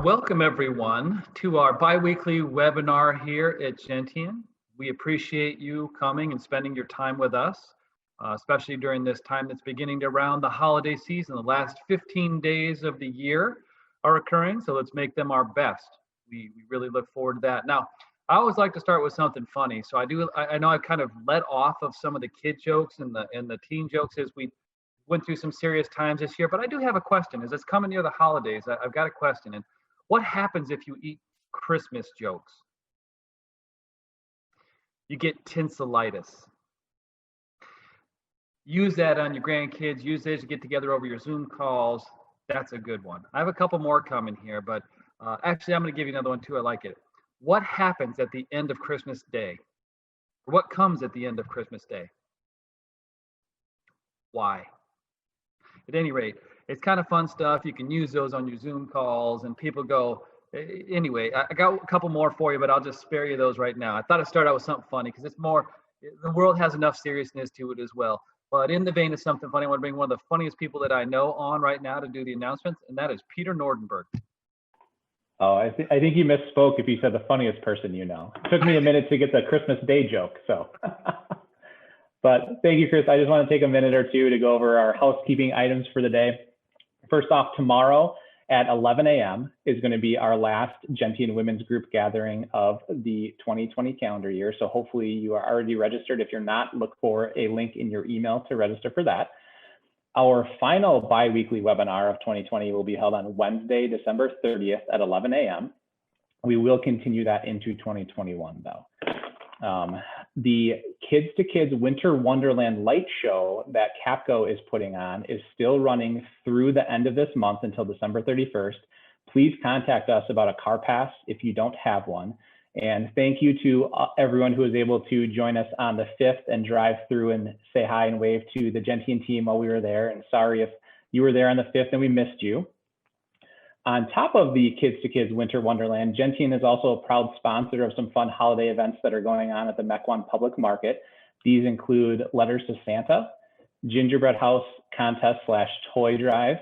welcome everyone to our bi-weekly webinar here at Gentian. We appreciate you coming and spending your time with us, especially during this time that's beginning to round the holiday season. The last 15 days of the year are occurring, so let's make them our best. We really look forward to that. Now, I always like to start with something funny. So I know I've kind of let off of some of the kid jokes and the teen jokes as we went through some serious times this year, but I do have a question. As it's coming near the holidays, I've got a question. And what happens if you eat Christmas jokes? You get tinselitis. Use that on your grandkids. Use this to get together over your Zoom calls. That's a good one. I have a couple more coming here, but actually I'm going to give you another one too. I like it. What happens at the end of Christmas Day? What comes at the end of Christmas Day? Why? At any rate, it's kind of fun stuff. You can use those on your Zoom calls and people go, anyway, I got a couple more for you, but I'll just spare you those right now. I thought I'd start out with something funny because it's more, the world has enough seriousness to it as well. But in the vein of something funny, I want to bring one of the funniest people that I know on right now to do the announcements, and that is Peter Nordenberg. Oh, I think you misspoke if you said the funniest person you know. It took me a minute to get the Christmas Day joke, so. But thank you, Chris. I just want to take a minute or two to go over our housekeeping items for the day. First off, tomorrow at 11 a.m. is going to be our last Gentian Women's Group gathering of the 2020 calendar year. So hopefully you are already registered. If you're not, look for a link in your email to register for that. Our final bi-weekly webinar of 2020 will be held on Wednesday, December 30th at 11 a.m. We will continue that into 2021 though. The Kids to Kids Winter Wonderland Light Show that Capco is putting on is still running through the end of this month until December 31st. Please contact us about a car pass if you don't have one. And thank you to everyone who was able to join us on the 5th and drive through and say hi and wave to the Gentian team while we were there. And sorry if you were there on the 5th and we missed you. On top of the Kids to Kids Winter Wonderland, Gentian is also a proud sponsor of some fun holiday events that are going on at the Mequon Public Market. These include Letters to Santa, Gingerbread House Contest / Toy Drive,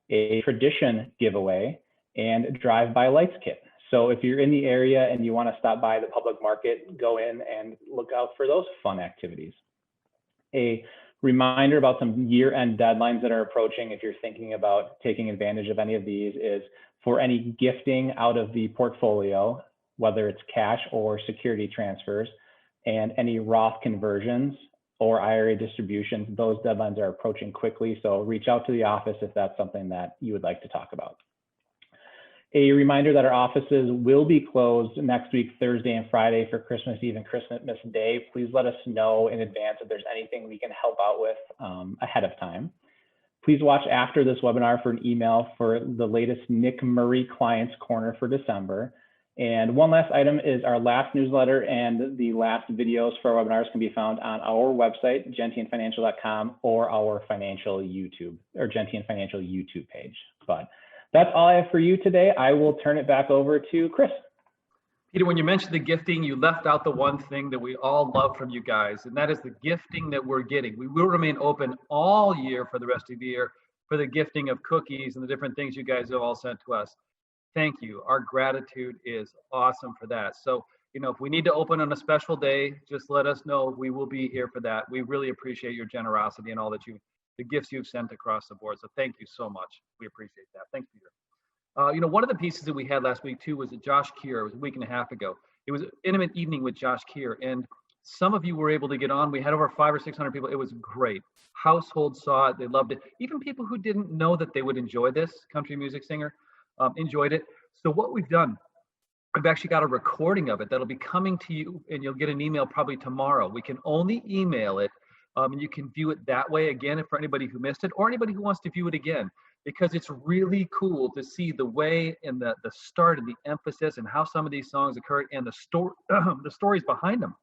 a Tradition giveaway, and Drive-By Lights Kit. So if you're in the area and you want to stop by the public market, go in and look out for those fun activities. A reminder about some year-end deadlines that are approaching if you're thinking about taking advantage of any of these is for any gifting out of the portfolio, whether it's cash or security transfers, and any Roth conversions or IRA distributions, those deadlines are approaching quickly. So reach out to the office if that's something that you would like to talk about. A reminder that our offices will be closed next week, Thursday and Friday for Christmas Eve and Christmas Day. Please let us know in advance if there's anything we can help out with ahead of time. Please watch after this webinar for an email for the latest Nick Murray Clients Corner for December. And one last item is our last newsletter and the last videos for our webinars can be found on our website, gentianfinancial.com, or our financial YouTube or Gentian Financial YouTube page. But that's all I have for you today. I will turn it back over to Chris. Peter, when you mentioned the gifting, you left out the one thing that we all love from you guys, and that is the gifting that we're getting. We will remain open all year for the rest of the year for the gifting of cookies and the different things you guys have all sent to us. Thank you. Our gratitude is awesome for that. So, if we need to open on a special day, just let us know. We will be here for that. We really appreciate your generosity and all that the gifts you've sent across the board. So thank you so much. We appreciate that. Thanks, Peter. One of the pieces that we had last week too was Josh Keir. It was a week and a half ago. It was an intimate evening with Josh Keir, and some of you were able to get on. We had over 500 or 600 people. It was great. Households saw it. They loved it. Even people who didn't know that they would enjoy this, country music singer, enjoyed it. So what we've done, we've actually got a recording of it that'll be coming to you, and you'll get an email probably tomorrow. We can only email it. And you can view it that way again for anybody who missed it or anybody who wants to view it again, because it's really cool to see the way and the start and the emphasis and how some of these songs occurred and the stories behind them.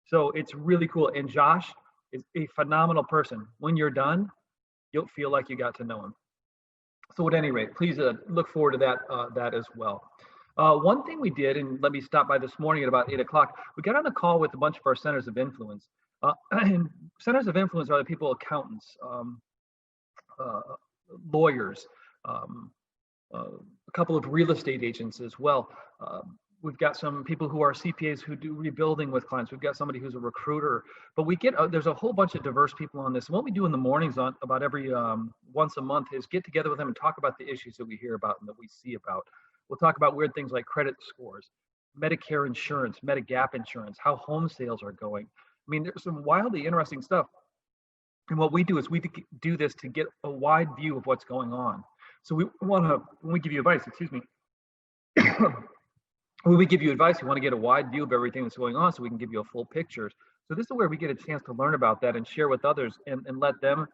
So it's really cool. And Josh is a phenomenal person. When you're done, you'll feel like you got to know him. So at any rate, please look forward to that as well. One thing we did, and let me stop by this morning at about 8 o'clock, we got on a call with a bunch of our centers of influence. And centers of influence are the people, accountants, lawyers, a couple of real estate agents as well. We've got some people who are CPAs who do rebuilding with clients. We've got somebody who's a recruiter, but there's a whole bunch of diverse people on this. And what we do in the mornings on about every once a month is get together with them and talk about the issues that we hear about and that we see about. We'll talk about weird things like credit scores, Medicare insurance, Medigap insurance, how home sales are going. I mean, there's some wildly interesting stuff. And what we do is we do this to get a wide view of what's going on. So when we give you advice, when we give you advice, we want to get a wide view of everything that's going on so we can give you a full picture. So this is where we get a chance to learn about that and share with others and let them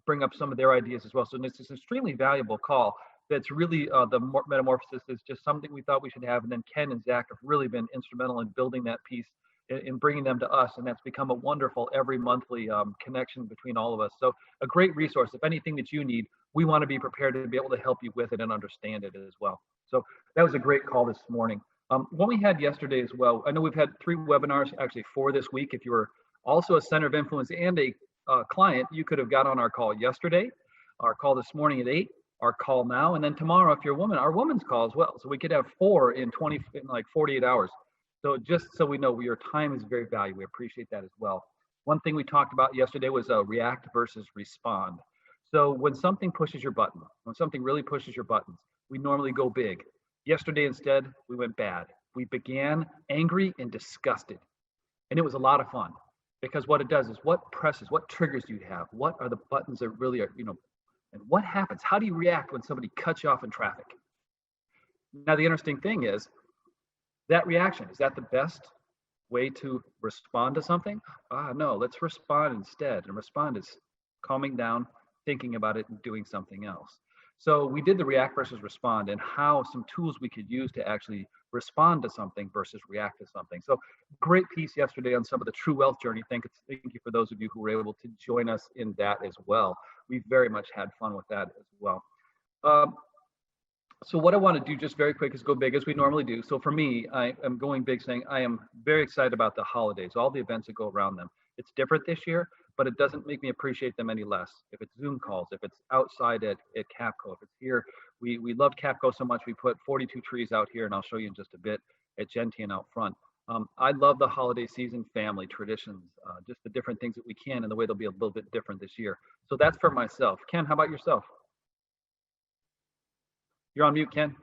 bring up some of their ideas as well. So this is an extremely valuable call. That's really the metamorphosis is just something we thought we should have. And then Ken and Zach have really been instrumental in building that piece, in bringing them to us. And that's become a wonderful every monthly connection between all of us. So a great resource. If anything that you need, we want to be prepared to be able to help you with it and understand it as well. So that was a great call this morning. What we had yesterday as well, I know we've had 3 webinars, actually 4 this week. If you were also a center of influence and a client, you could have got on our call yesterday, our call this morning at 8, our call now, and then tomorrow, if you're a woman, our woman's call as well. So we could have 4 in 48 hours. So just so we know, your time is very valuable. We appreciate that as well. One thing we talked about yesterday was react versus respond. So when something pushes your button, when something really pushes your buttons, we normally go big. Yesterday, instead, we went bad. We began angry and disgusted. And it was a lot of fun because what it does is what triggers do you have? What are the buttons that really are, and what happens? How do you react when somebody cuts you off in traffic? Now, the interesting thing is that reaction, is that the best way to respond to something? No, let's respond instead. And respond is calming down, thinking about it, and doing something else. So we did the react versus respond and how some tools we could use to actually respond to something versus react to something. So great piece yesterday on some of the true wealth journey. Thank you for those of you who were able to join us in that as well. We very much had fun with that as well. So what I want to do just very quick is go big as we normally do. So for me, I am going big saying I am very excited about the holidays, all the events that go around them. It's different this year, but it doesn't make me appreciate them any less. If it's Zoom calls, if it's outside at Capco, if it's here, we love Capco so much we put 42 trees out here, and I'll show you in just a bit at Gentian out front. I love the holiday season, family, traditions, just the different things that we can and the way they'll be a little bit different this year. So that's for myself. Ken, how about yourself? You're on mute, Ken.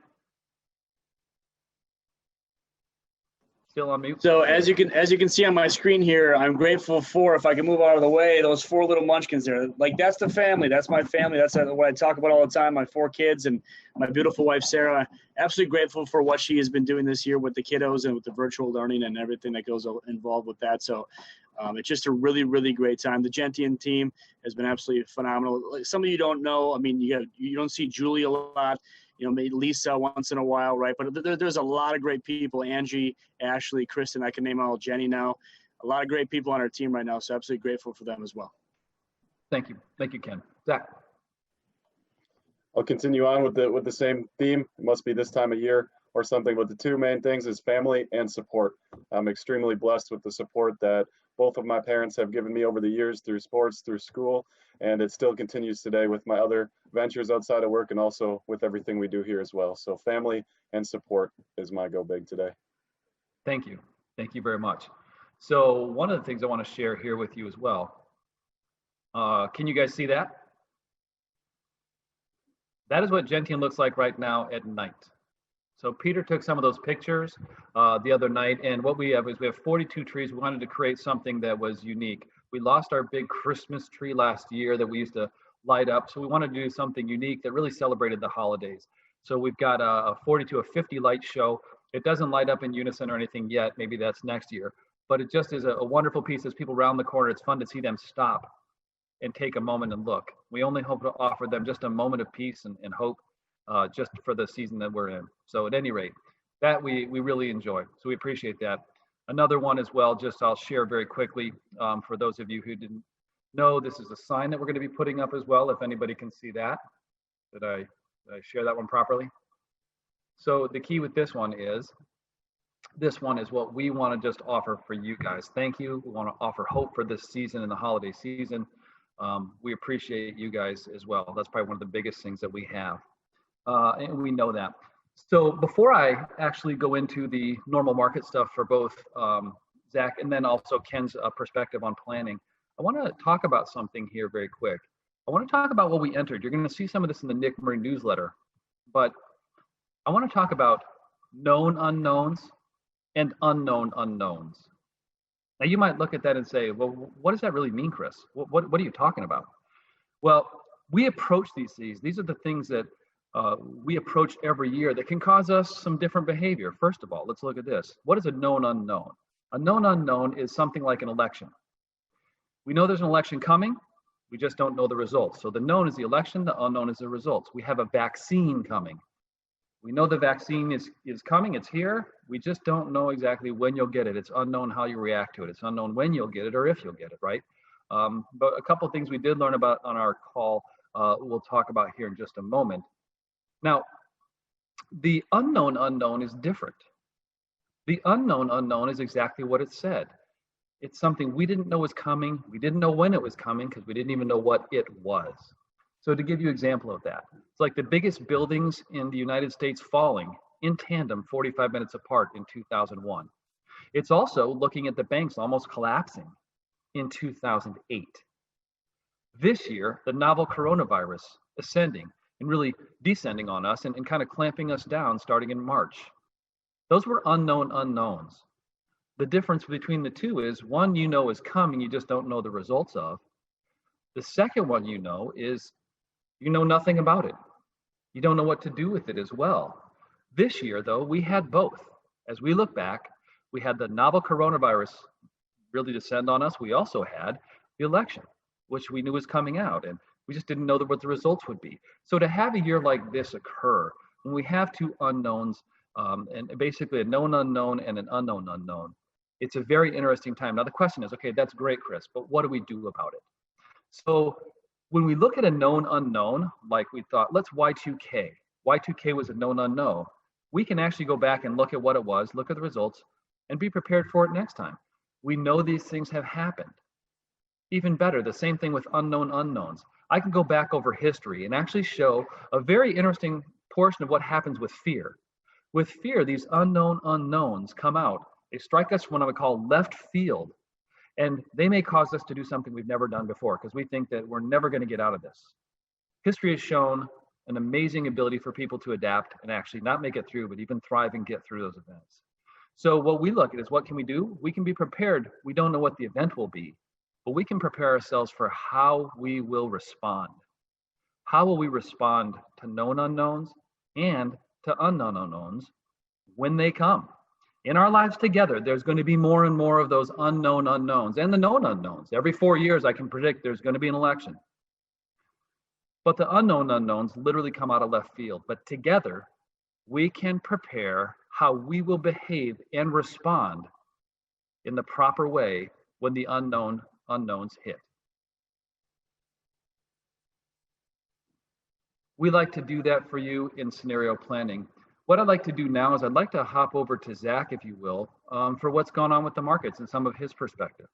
Still on mute. So as you can see on my screen here, I'm grateful for, if I can move out of the way, those 4 little munchkins there. Like, that's the family. That's my family. That's what I talk about all the time. My 4 kids and my beautiful wife, Sarah. Absolutely grateful for what she has been doing this year with the kiddos and with the virtual learning and everything that goes involved with that. So it's just a really, really great time. The Gentian team has been absolutely phenomenal. Like, some of you don't know, I mean, you don't see Julie a lot. Maybe Lisa once in a while, right? But there's a lot of great people. Angie, Ashley, Kristen, I can name all, Jenny now. A lot of great people on our team right now, so absolutely grateful for them as well. Thank you, Ken. Zach. I'll continue on with the same theme. It must be this time of year or something, but the 2 main things is family and support. I'm extremely blessed with the support that both of my parents have given me over the years through sports, through school, and it still continues today with my other ventures outside of work and also with everything we do here as well. So family and support is my go big today. Thank you. Thank you very much. So one of the things I want to share here with you as well. Can you guys see that? That is what Gentian looks like right now at night. So Peter took some of those pictures the other night, and what we have is we have 42 trees. We wanted to create something that was unique. We lost our big Christmas tree last year that we used to light up, so we wanted to do something unique that really celebrated the holidays. So we've got a 40 to a 50 light show. It doesn't light up in unison or anything yet. Maybe that's next year, but it just is a wonderful piece. As people round the corner, it's fun to see them stop and take a moment and look. We only hope to offer them just a moment of peace and hope just for the season that we're in. So at any rate, that we really enjoy. So we appreciate that. Another one as well, just I'll share very quickly for those of you who didn't know, this is a sign that we're going to be putting up as well, if anybody can see that. Did I share that one properly? So the key with this one is what we want to just offer for you guys. Thank you. We want to offer hope for this season and the holiday season. We appreciate you guys as well. That's probably one of the biggest things that we have. and we know that. So before I actually go into the normal market stuff for both Zach and then also Ken's perspective on planning, I want to talk about something here very quick. I want to talk about what we entered. You're going to see some of this in the Nick Murray newsletter, but I want to talk about known unknowns and unknown unknowns. Now you might look at that and say, well, what does that really mean, Chris? What are you talking about? Well, we approach these. These are the things that we approach every year that can cause us some different behavior. First of all, let's look at this. What is a known unknown? A known unknown is something like an election. We know there's an election coming. We just don't know the results. So the known is the election, the unknown is the results. We have a vaccine coming. We know the vaccine is coming, it's here. We just don't know exactly when you'll get it. It's unknown how you react to it. It's unknown when you'll get it or if you'll get it, right? But a couple of things we did learn about on our call, we'll talk about here in just a moment. Now, the unknown unknown is different. The unknown unknown is exactly what it said. It's something we didn't know was coming. We didn't know when it was coming because we didn't even know what it was. So to give you an example of that, it's like the biggest buildings in the United States falling in tandem 45 minutes apart in 2001. It's also looking at the banks almost collapsing in 2008. This year, the novel coronavirus ascending and really descending on us and kind of clamping us down starting in March. Those were unknown unknowns. The difference between the two is one you know is coming, you just don't know the results of. The second one you know is you know nothing about it. You don't know what to do with it as well. This year, though, we had both. As we look back, we had the novel coronavirus really descend on us. We also had the election, which we knew was coming out, and we just didn't know what the results would be. So to have a year like this occur, when we have two unknowns, and basically a known unknown and an unknown unknown, it's a very interesting time. Now the question is, okay, that's great, Chris, but what do we do about it? So when we look at a known unknown, like we thought, let's Y2K. Y2K was a known unknown. We can actually go back and look at what it was, look at the results, and be prepared for it next time. We know these things have happened. Even better, the same thing with unknown unknowns. I can go back over history and actually show a very interesting portion of what happens with fear. With fear, these unknown unknowns come out. They strike us from what I would call left field, and they may cause us to do something we've never done before because we think that we're never going to get out of this. History has shown an amazing ability for people to adapt and actually not make it through, but even thrive and get through those events. So what we look at is what can we do? We can be prepared. We don't know what the event will be, but we can prepare ourselves for how we will respond. How will we respond to known unknowns and to unknown unknowns when they come? In our lives together, there's going to be more and more of those unknown unknowns and the known unknowns. Every 4 years, I can predict there's going to be an election. But the unknown unknowns literally come out of left field. But together, we can prepare how we will behave and respond in the proper way when the unknown unknowns hit. We like to do that for you in scenario planning. What I'd like to do now is I'd like to hop over to Zach, if you will, for what's going on with the markets and some of his perspective.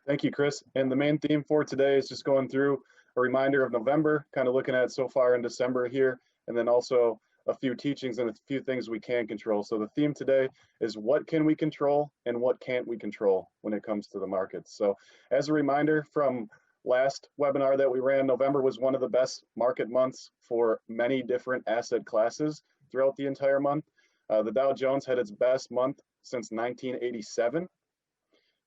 Thank you, Chris. And the main theme for today is just going through a reminder of November, kind of looking at so far in December here, and then also a few teachings and a few things we can control. So the theme today is what can we control and what can't we control when it comes to the markets. So as a reminder from last webinar that we ran, November was one of the best market months for many different asset classes throughout the entire month. The Dow Jones had its best month since 1987.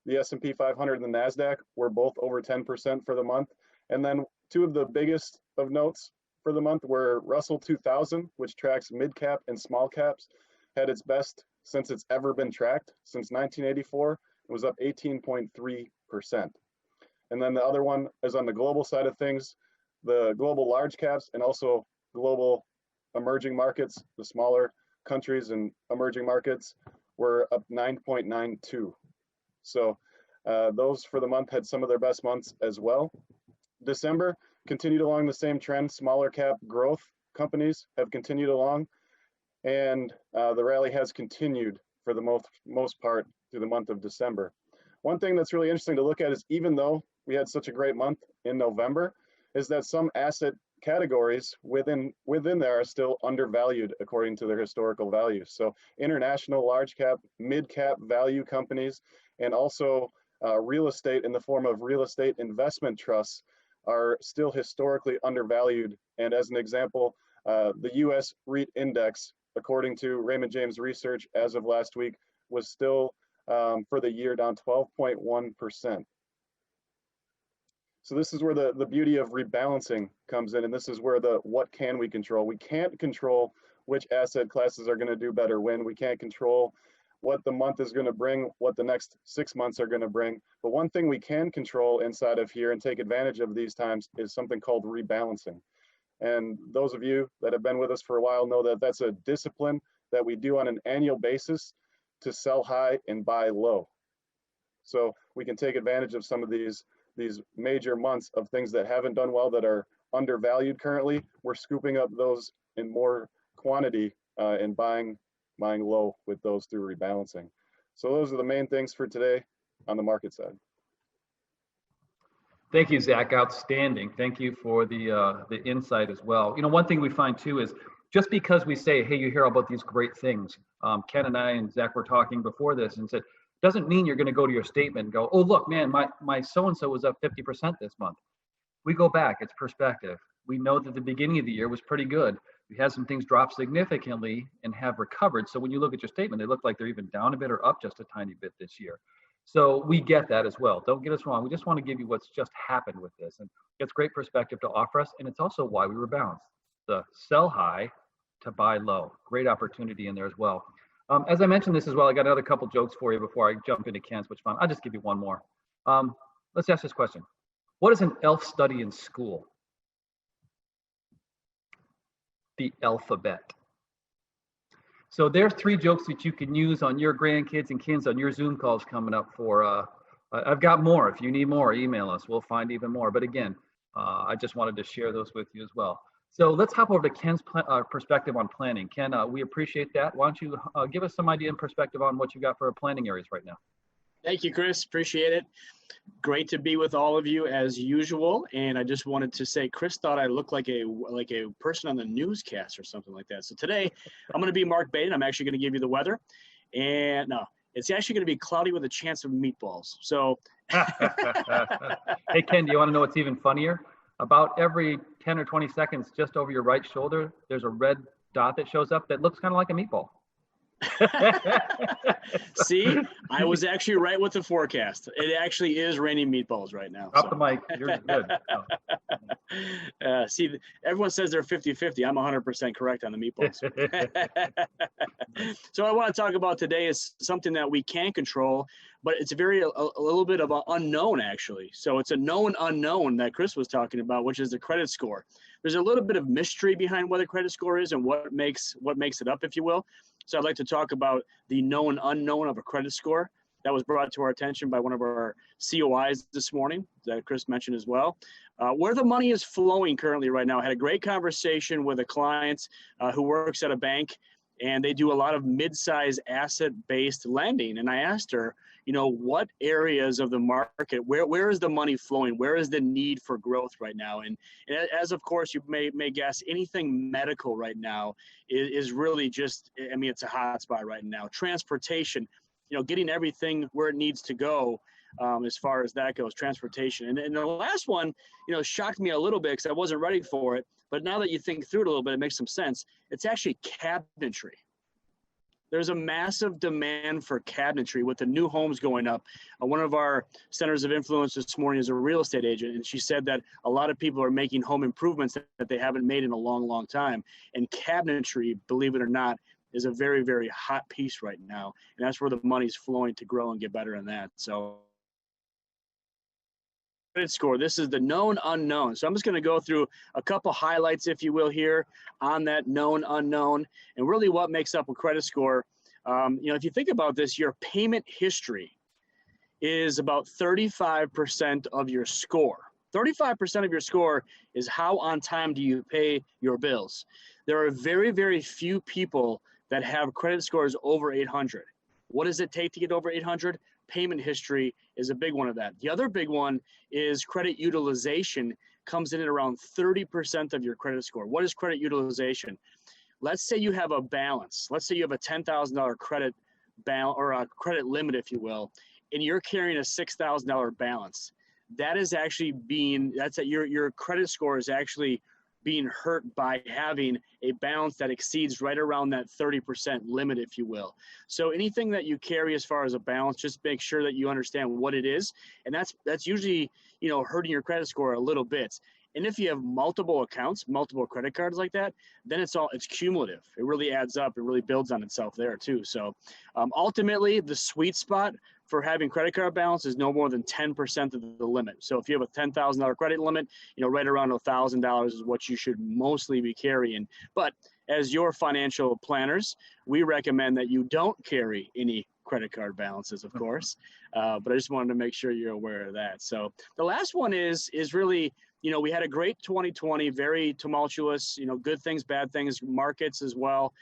The S&P 500 and the NASDAQ were both over 10% for the month. And then two of the biggest of notes for the month were Russell 2000, which tracks mid-cap and small caps, had its best since it's ever been tracked. Since 1984, it was up 18.3%. And then the other one is on the global side of things, the global large caps and also global emerging markets, the smaller countries and emerging markets were up 9.92. So those for the month had some of their best months as well. December continued along the same trend. Smaller cap growth companies have continued along, and the rally has continued for the most part through the month of December. One thing that's really interesting to look at is even though we had such a great month in November, is that some asset categories within there are still undervalued according to their historical values. So international large cap, mid cap value companies, and also real estate in the form of real estate investment trusts are still historically undervalued. And as an example, the US REIT index, according to Raymond James Research as of last week, was still for the year down 12.1%. So this is where the beauty of rebalancing comes in, and this is where the what can we control. We can't control which asset classes are going to do better when. We can't control what the month is going to bring, what the next 6 months are going to bring. But one thing we can control inside of here and take advantage of these times is something called rebalancing. And those of you that have been with us for a while know that that's a discipline that we do on an annual basis to sell high and buy low. So we can take advantage of some of these major months of things that haven't done well, that are undervalued currently. We're scooping up those in more quantity and buying low with those through rebalancing. So those are the main things for today on the market side. Thank you, Zach. Outstanding. Thank you for the insight as well. You know, one thing we find too is just because we say, hey, you hear about these great things. Ken and I and Zach were talking before this and said, doesn't mean you're going to go to your statement and go, oh, look, man, my so-and-so was up 50% this month. We go back, it's perspective. We know that the beginning of the year was pretty good. We had some things drop significantly and have recovered. So when you look at your statement, they look like they're even down a bit or up just a tiny bit this year. So we get that as well. Don't get us wrong. We just want to give you what's just happened with this. And it's great perspective to offer us. And it's also why we were balanced. The sell high to buy low. Great opportunity in there as well. As I mentioned this as well, I got another couple jokes for you before I jump into Ken's, which fun. I'll just give you one more. Let's ask this question. What does an elf study in school? The alphabet. So there's 3 jokes that you can use on your grandkids and kids on your Zoom calls coming up for, I've got more. If you need more, email us. We'll find even more. But again, I just wanted to share those with you as well. So let's hop over to Ken's perspective on planning. Ken, we appreciate that. Why don't you give us some idea and perspective on what you got for planning areas right now? Thank you, Chris. Appreciate it. Great to be with all of you as usual. And I just wanted to say, Chris thought I looked like a person on the newscast or something like that. So today I'm going to be Mark Baden. I'm actually going to give you the weather. And no, it's actually going to be cloudy with a chance of meatballs. So. Hey, Ken, do you want to know what's even funnier? About every 10 or 20 seconds, just over your right shoulder, there's a red dot that shows up that looks kind of like a meatball. See, I was actually right with the forecast. It actually is raining meatballs right now. Drop the mic. You're good. See, everyone says they're 50-50. I'm 100% correct on the meatballs. So what I want to talk about today is something that we can control, but it's a little bit of an unknown, actually. So it's a known unknown that Chris was talking about, which is the credit score. There's a little bit of mystery behind what a credit score is and what makes it up, if you will. So I'd like to talk about the known unknown of a credit score that was brought to our attention by one of our COIs this morning that Chris mentioned as well. Where the money is flowing currently right now. I had a great conversation with a client who works at a bank, and they do a lot of mid-size asset-based lending. And I asked her, you know, what areas of the market, where is the money flowing? Where is the need for growth right now? And as of course you may guess, anything medical right now is really just, I mean, it's a hot spot right now. Transportation, you know, getting everything where it needs to go as far as that goes, transportation. And the last one, you know, shocked me a little bit because I wasn't ready for it. But now that you think through it a little bit, it makes some sense. It's actually cabinetry. There's a massive demand for cabinetry with the new homes going up. One of our centers of influence this morning is a real estate agent, and she said that a lot of people are making home improvements that they haven't made in a long, long time. And cabinetry, believe it or not, is a very, very hot piece right now. And that's where the money's flowing to grow and get better in that. So credit score, this is the known unknown. So I'm just going to go through a couple highlights, if you will, here on that known unknown, and really what makes up a credit score. You know, if you think about this, your payment history is about 35% of your score. 35% of your score is how on time do you pay your bills. There are very, very few people that have credit scores over 800. What does it take to get over 800? Payment history is a big one of that. The other big one is credit utilization, comes in at around 30% of your credit score. What is credit utilization? Let's say you have a balance. Let's say you have a $10,000 credit balance, or a credit limit, if you will, and you're carrying a $6,000 balance. That is actually your credit score is actually being hurt by having a balance that exceeds right around that 30% limit, if you will. So anything that you carry as far as a balance, just make sure that you understand what it is. And that's usually, hurting your credit score a little bit. And if you have multiple accounts, multiple credit cards like that, then it's cumulative. It really adds up. It really builds on itself there too. So ultimately, the sweet spot for having credit card balance is no more than 10% of the limit. So if you have a $10,000 credit limit, right around $1,000 is what you should mostly be carrying. But as your financial planners, we recommend that you don't carry any credit card balances, of course. But I just wanted to make sure you're aware of that. So the last one is really, we had a great 2020, very tumultuous, good things, bad things, markets as well.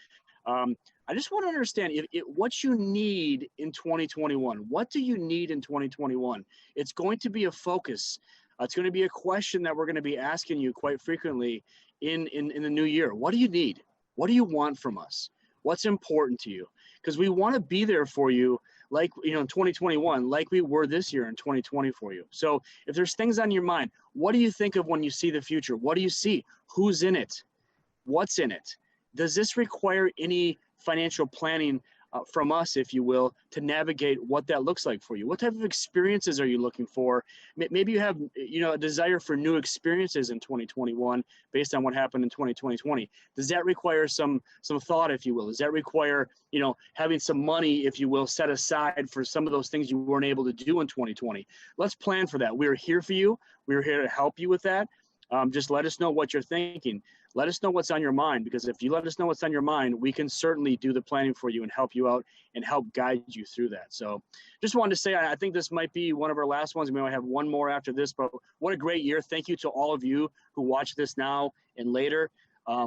I just want to understand what you need in 2021. What do you need in 2021? It's going to be a focus. It's going to be a question that we're going to be asking you quite frequently in the new year. What do you need? What do you want from us? What's important to you? Because we want to be there for you, like, in 2021, like we were this year in 2020 for you. So if there's things on your mind, what do you think of when you see the future? What do you see? Who's in it? What's in it? Does this require any financial planning from us, if you will, to navigate what that looks like for you? What type of experiences are you looking for? Maybe you have, a desire for new experiences in 2021 based on what happened in 2020. Does that require some thought, if you will? Does that require, having some money, if you will, set aside for some of those things you weren't able to do in 2020? Let's plan for that. We're here for you. We're here to help you with that. Just let us know what you're thinking. Let us know what's on your mind, because if you let us know what's on your mind, we can certainly do the planning for you and help you out and help guide you through that. So just wanted to say, I think this might be one of our last ones. We might have one more after this, but what a great year. Thank you to all of you who watch this now and later.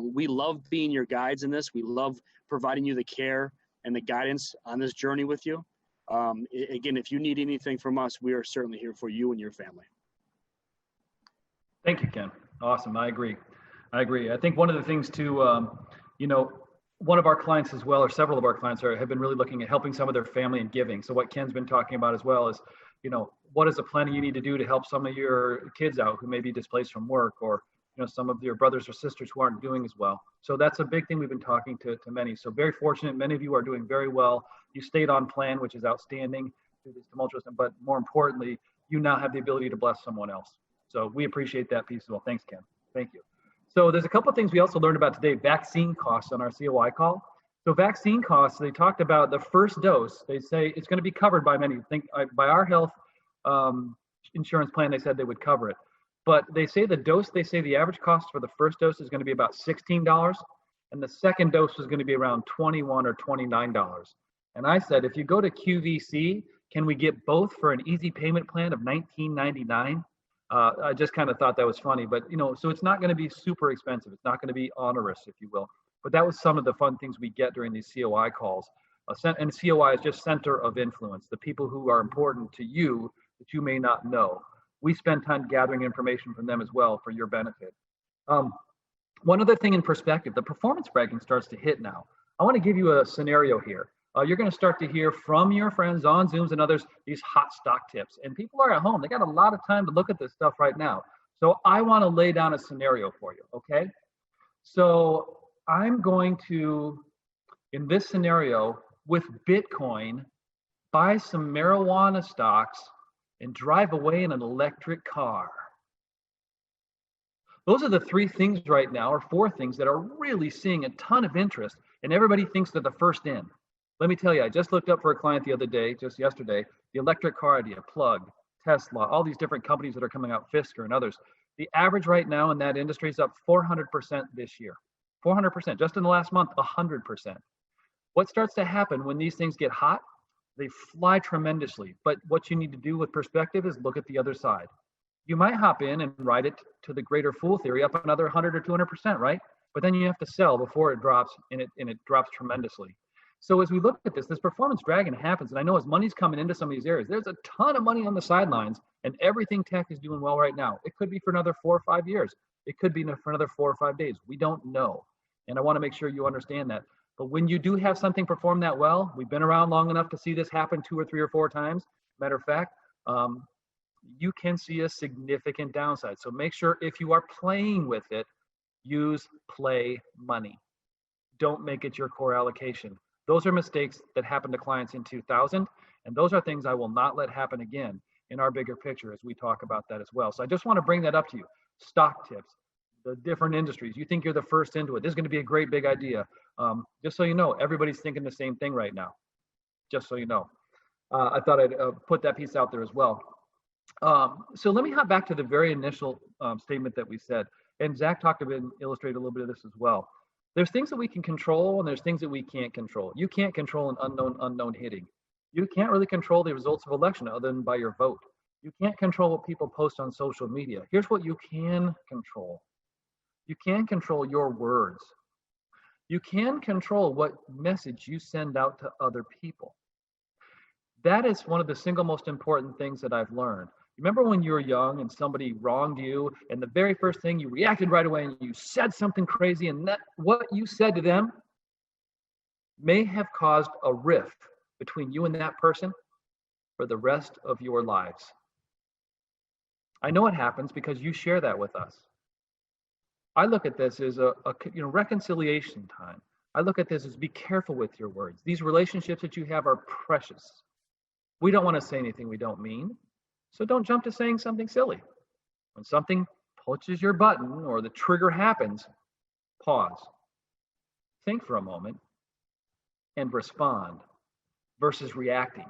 We love being your guides in this. We love providing you the care and the guidance on this journey with you. Again, if you need anything from us, we are certainly here for you and your family. Thank you, Ken. Awesome. I agree. I think one of the things too, one of our clients as well, or several of our clients have been really looking at helping some of their family and giving. So what Ken's been talking about as well is, what is the planning you need to do to help some of your kids out who may be displaced from work, or, some of your brothers or sisters who aren't doing as well. So that's a big thing we've been talking to many. So very fortunate. Many of you are doing very well. You stayed on plan, which is outstanding through this tumultuous, but more importantly, you now have the ability to bless someone else. So we appreciate that piece as well. Thanks, Ken. Thank you. So there's a couple of things we also learned about today, vaccine costs on our COI call. So vaccine costs, they talked about the first dose. They say it's going to be covered by many. By our health insurance plan, they said they would cover it. But they say the average cost for the first dose is going to be about $16, and the second dose is going to be around $21 or $29. And I said, if you go to QVC, can we get both for an easy payment plan of $19.99? I just kind of thought that was funny, but so it's not going to be super expensive. It's not going to be onerous, if you will. But that was some of the fun things we get during these COI calls. And COI is just center of influence, the people who are important to you that you may not know. We spend time gathering information from them as well for your benefit. One other thing in perspective, the performance bragging starts to hit now. I want to give you a scenario here. You're going to start to hear from your friends on Zooms and others these hot stock tips. And people are at home. They got a lot of time to look at this stuff right now. So I want to lay down a scenario for you, okay? So I'm going to, in this scenario, with Bitcoin, buy some marijuana stocks and drive away in an electric car. Those are the three things right now, or four things that are really seeing a ton of interest, and everybody thinks they're the first in. Let me tell you, I just looked up for a client the other day, just yesterday, the electric car idea, Plug, Tesla, all these different companies that are coming out, Fisker and others. The average right now in that industry is up 400% this year. 400%, just in the last month, 100%. What starts to happen when these things get hot? They fly tremendously. But what you need to do with perspective is look at the other side. You might hop in and ride it to the greater fool theory up another 100 or 200%, right? But then you have to sell before it drops, and it drops tremendously. So as we look at this performance dragging happens, and I know as money's coming into some of these areas, there's a ton of money on the sidelines, and everything tech is doing well right now. It could be for another 4 or 5 years. It could be for another 4 or 5 days. We don't know. And I want to make sure you understand that. But when you do have something perform that well, we've been around long enough to see this happen 2 or 3 or 4 times. Matter of fact, you can see a significant downside. So make sure if you are playing with it, use play money. Don't make it your core allocation. Those are mistakes that happened to clients in 2000, and those are things I will not let happen again in our bigger picture as we talk about that as well. So I just want to bring that up to you. Stock tips, the different industries. You think you're the first into it. This is going to be a great big idea. Just so you know, everybody's thinking the same thing right now. Just so you know. I thought I'd put that piece out there as well. So let me hop back to the very initial statement that we said. And Zach talked about and illustrated a little bit of this as well. There's things that we can control and there's things that we can't control. You can't control an unknown hitting. You can't really control the results of election other than by your vote. You can't control what people post on social media. Here's what you can control. You can control your words. You can control what message you send out to other people. That is one of the single most important things that I've learned. Remember when you were young and somebody wronged you, and the very first thing you reacted right away and you said something crazy, and that what you said to them may have caused a rift between you and that person for the rest of your lives. I know it happens because you share that with us. I look at this as a reconciliation time. I look at this as be careful with your words. These relationships that you have are precious. We don't want to say anything we don't mean. So don't jump to saying something silly. When something pushes your button or the trigger happens, pause. Think for a moment and respond versus reacting.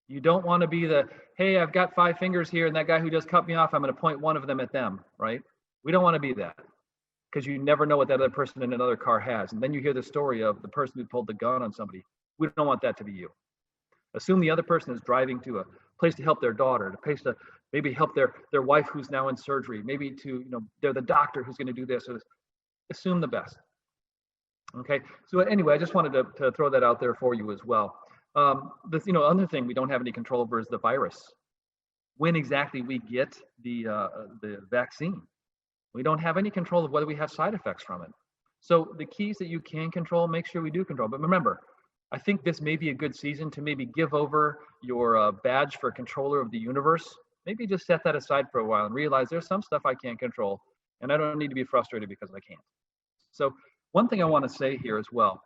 You don't want to be the, hey, I've got 5 fingers here and that guy who just cut me off, I'm going to point one of them at them, right? We don't want to be that because you never know what that other person in another car has. And then you hear the story of the person who pulled the gun on somebody. We don't want that to be you. Assume the other person is driving to a place to help their daughter, a place to maybe help their wife who's now in surgery, maybe to, they're the doctor who's going to do this. So assume the best. Okay. So anyway, I just wanted to throw that out there for you as well. The other thing we don't have any control over is the virus. When exactly we get the vaccine, we don't have any control of whether we have side effects from it. So the keys that you can control, make sure we do control. But remember, I think this may be a good season to maybe give over your badge for controller of the universe. Maybe just set that aside for a while and realize there's some stuff I can't control, and I don't need to be frustrated because I can't. So one thing I want to say here as well,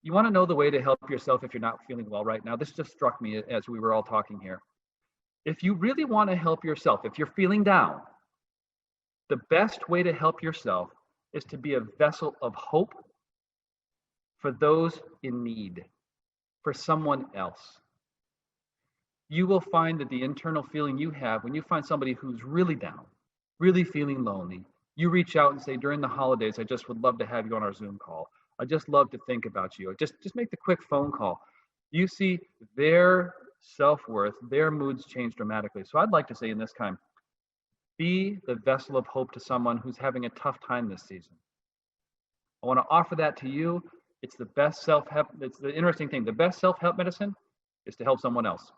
you want to know the way to help yourself if you're not feeling well right now. This just struck me as we were all talking here. If you really want to help yourself, if you're feeling down, the best way to help yourself is to be a vessel of hope for those in need, for someone else. You will find that the internal feeling you have when you find somebody who's really down, really feeling lonely, you reach out and say, during the holidays, I just would love to have you on our Zoom call. I just love to think about you. Just make the quick phone call. You see their self-worth, their moods change dramatically. So I'd like to say in this time, be the vessel of hope to someone who's having a tough time this season. I want to offer that to you. It's the best self-help. It's the interesting thing. The best self-help medicine is to help someone else.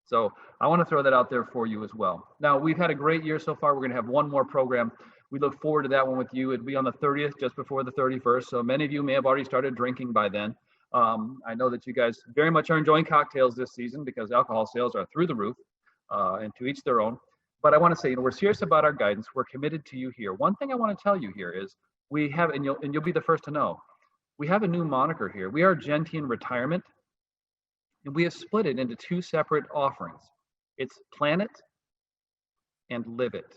So I want to throw that out there for you as well. Now, we've had a great year so far. We're going to have one more program. We look forward to that one with you. It'll be on the 30th, just before the 31st. So many of you may have already started drinking by then. I know that you guys very much are enjoying cocktails this season because alcohol sales are through the roof, and to each their own. But I want to say, we're serious about our guidance. We're committed to you here. One thing I want to tell you here is we have, and you'll be the first to know, we have a new moniker here. We are Gentian Retirement, and we have split it into 2 separate offerings. It's Plan It and Live It.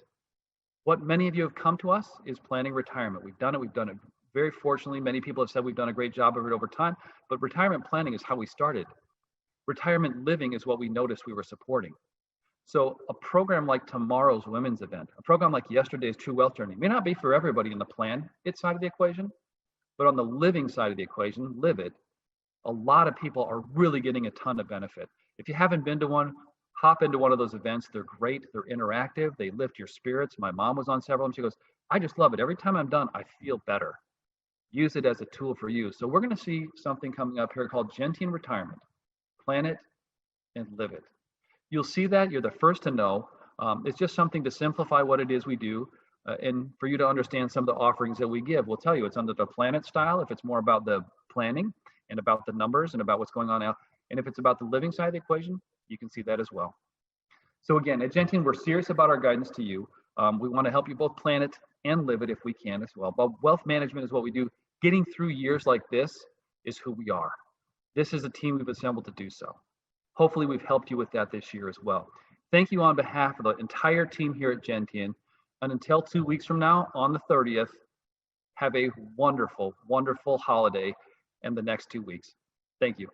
What many of you have come to us is planning retirement. We've done it very fortunately. Many people have said we've done a great job of it over time, but retirement planning is how we started. Retirement living is what we noticed we were supporting. So a program like tomorrow's women's event, a program like yesterday's True Wealth Journey may not be for everybody in the plan it side of the equation, but on the living side of the equation, Live It, a lot of people are really getting a ton of benefit. If you haven't been to one, hop into one of those events. They're great. They're interactive. They lift your spirits. My mom was on several of them. She goes, I just love it. Every time I'm done, I feel better. use it as a tool for you. So we're going to see something coming up here called Gentian Retirement. Plan it and live it. You'll see that. You're the first to know. It's just something to simplify what it is we do, and for you to understand some of the offerings that we give. We'll tell you it's under the Planet style if it's more about the planning and about the numbers and about what's going on now. And if it's about the living side of the equation, you can see that as well. So again, at Gentian, we're serious about our guidance to you. We want to help you both plan it and live it if we can as well. But wealth management is what we do. Getting through years like this is who we are. This is a team we've assembled to do so. Hopefully we've helped you with that this year as well. Thank you on behalf of the entire team here at Gentian. And until 2 weeks from now, on the 30th, have a wonderful, wonderful holiday and the next 2 weeks. Thank you.